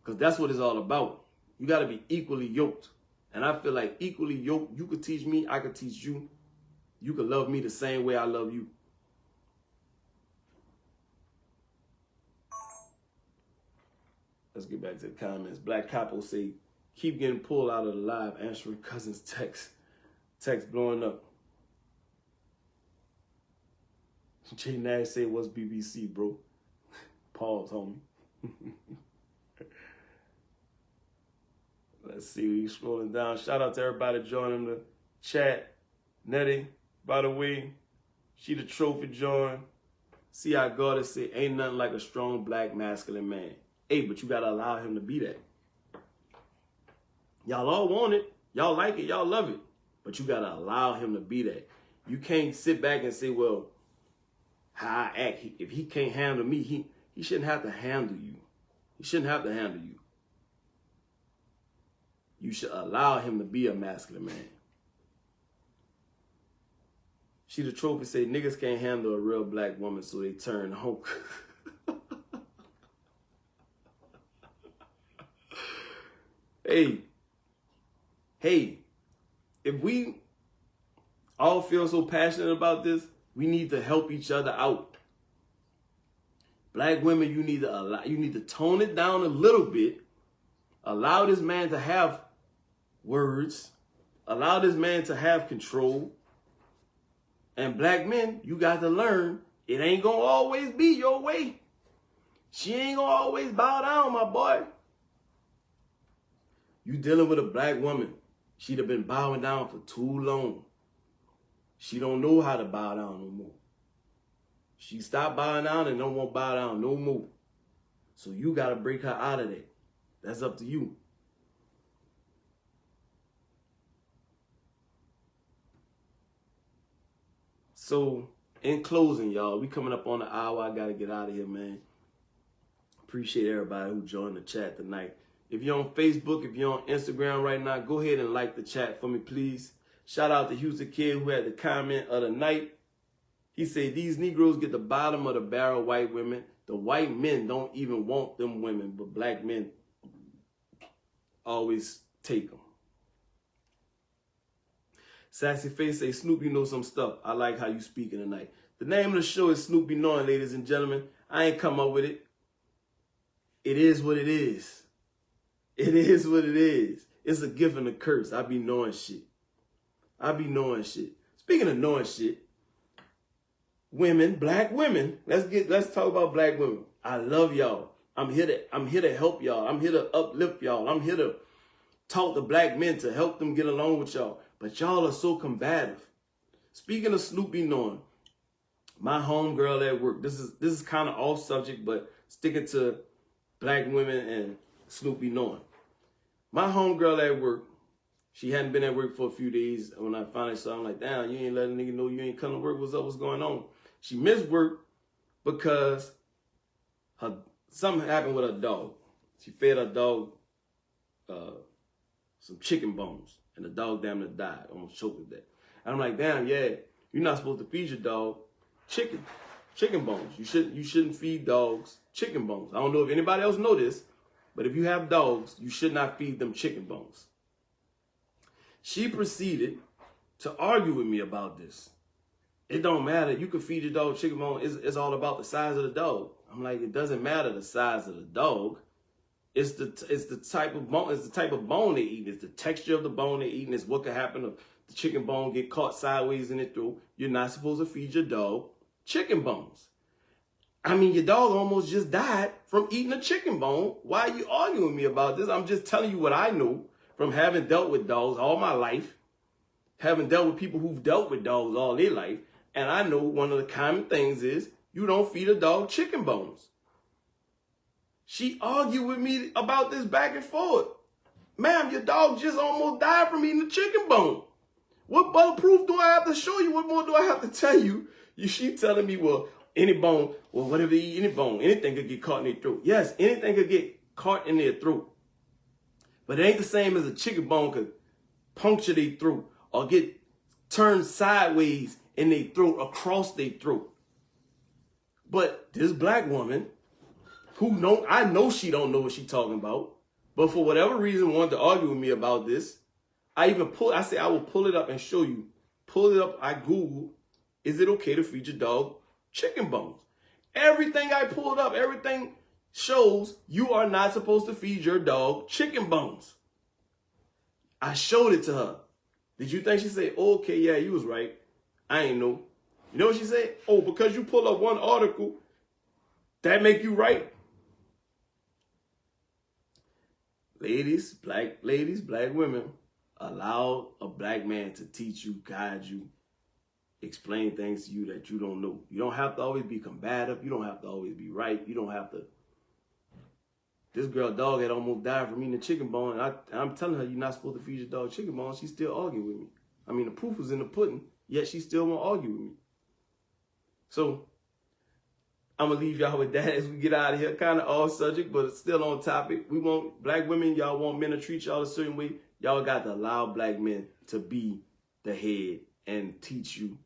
Because that's what it's all about. You got to be equally yoked. And I feel like equally yoked, you could teach me, I could teach you. You could love me the same way I love you. Let's get back to the comments. Black Capo say, Keep getting pulled out of the live, answering cousin's text blowing up. J Nash said, what's BBC, bro? Pause, homie. Let's see, we scrolling down. Shout out to everybody joining the chat. Nettie, by the way, she the trophy join. See how God said, ain't nothing like a strong black masculine man. Hey, but you gotta allow him to be that. Y'all all want it. Y'all like it. Y'all love it. But you gotta allow him to be that. You can't sit back and say, well, how I act, if he can't handle me, he shouldn't have to handle you. He shouldn't have to handle you. You should allow him to be a masculine man. She the trophy say niggas can't handle a real black woman, so they turn home. Hey, if we all feel so passionate about this, we need to help each other out. Black women, you need to tone it down a little bit. Allow this man to have words. Allow this man to have control. And black men, you got to learn it ain't gonna always be your way. She ain't gonna always bow down, my boy. You dealing with a black woman. She'd have been bowing down for too long. She don't know how to bow down no more. She stopped bowing down and don't want to bow down no more. So you got to break her out of that. That's up to you. So, in closing, y'all, we coming up on the hour. I got to get out of here, man. Appreciate everybody who joined the chat tonight. If you're on Facebook, if you're on Instagram right now, go ahead and like the chat for me, please. Shout out to Houston Kid who had the comment of the night. He said, these Negroes get the bottom of the barrel, white women. The white men don't even want them women, but black men always take them. Sassy Face say, Snoop, you know some stuff. I like how you speaking tonight. The name of the show is Snoop Be Knowing, ladies and gentlemen. I ain't come up with it. It is what it is. It is what it is. It's a gift and a curse. I be knowing shit. I be knowing shit. Speaking of knowing shit, women, black women, let's talk about black women. I love y'all. I'm here to help y'all. I'm here to uplift y'all. I'm here to talk to black men to help them get along with y'all. But y'all are so combative. Speaking of Snoop Be Knowing, my homegirl at work, this is kind of off subject, but sticking to black women and Snoop Be Knowing. My homegirl at work, she hadn't been at work for a few days. When I finally saw her, I'm like, damn, you ain't letting a nigga know you ain't coming to work. What's up? What's going on? She missed work because something happened with her dog. She fed her dog some chicken bones, and the dog damn near died, almost choked to death. And I'm like, damn, yeah, you're not supposed to feed your dog chicken bones. You shouldn't feed dogs chicken bones. I don't know if anybody else know this, but if you have dogs, you should not feed them chicken bones. She proceeded to argue with me about this. It don't matter. You can feed your dog chicken bone. It's all about the size of the dog. I'm like, it doesn't matter the size of the dog. It's the type of bone. It's the type of bone they eat. It's the texture of the bone they eating. It's what could happen if the chicken bone get caught sideways in it through. You're not supposed to feed your dog chicken bones. I mean, your dog almost just died from eating a chicken bone. Why are you arguing with me about this? I'm just telling you what I know from having dealt with dogs all my life, having dealt with people who've dealt with dogs all their life. And I know one of the common things is you don't feed a dog chicken bones. She argued with me about this back and forth. Ma'am, your dog just almost died from eating a chicken bone. What other proof do I have to show you? What more do I have to tell you? She telling me, well, any bone, well, whatever they eat, any bone, anything could get caught in their throat. Yes, anything could get caught in their throat. But it ain't the same as a chicken bone could puncture their throat or get turned sideways in their throat, across their throat. But this black woman, I know she don't know what she talking about, but for whatever reason wanted to argue with me about this. I said I will pull it up and show you. Pull it up, I Googled, is it okay to feed your dog chicken bones? Everything I pulled up, everything shows you are not supposed to feed your dog chicken bones. I showed it to her. Did you think she said, oh, okay, yeah, you was right. I ain't know. You know what she said? Oh, because you pull up one article, that make you right? Ladies, black women, allow a black man to teach you, guide you, explain things to you that you don't know. You don't have to always be combative. You don't have to always be right. You don't have to. This girl dog had almost died from eating a chicken bone. And I'm telling her you're not supposed to feed your dog chicken bone. She's still arguing with me. I mean, the proof was in the pudding, yet she still won't argue with me. So I'm going to leave y'all with that as we get out of here. Kind of off subject, but still on topic. We want black women, y'all want men to treat y'all a certain way. Y'all got to allow black men to be the head and teach you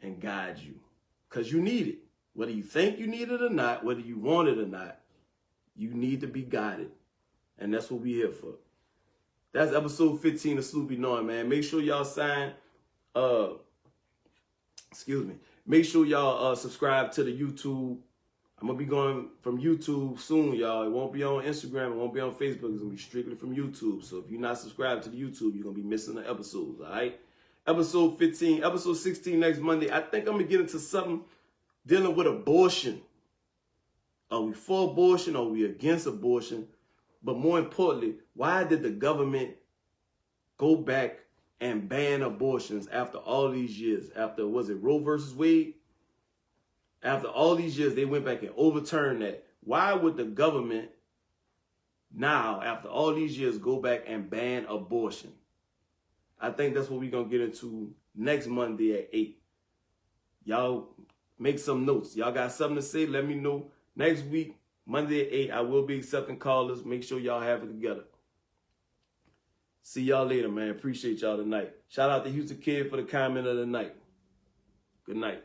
and guide you. Because you need it. Whether you think you need it or not, whether you want it or not, you need to be guided. And that's what we here for. That's episode 15 of Snoop Knowing, man. Make sure y'all sign, Make sure y'all subscribe to the YouTube. I'm going to be going from YouTube soon, y'all. It won't be on Instagram. It won't be on Facebook. It's going to be strictly from YouTube. So if you're not subscribed to the YouTube, you're going to be missing the episodes, all right? Episode 15, episode 16 next Monday. I think I'm going to get into something dealing with abortion. Are we for abortion? Are we against abortion? But more importantly, why did the government go back and ban abortions after all these years? After, was it Roe versus Wade? After all these years, they went back and overturned that. Why would the government now, after all these years, go back and ban abortion? I think that's what we're going to get into next Monday at 8. Y'all make some notes. Y'all got something to say? Let me know. Next week, Monday at 8, I will be accepting callers. Make sure y'all have it together. See y'all later, man. Appreciate y'all tonight. Shout out to Houston Kid for the comment of the night. Good night.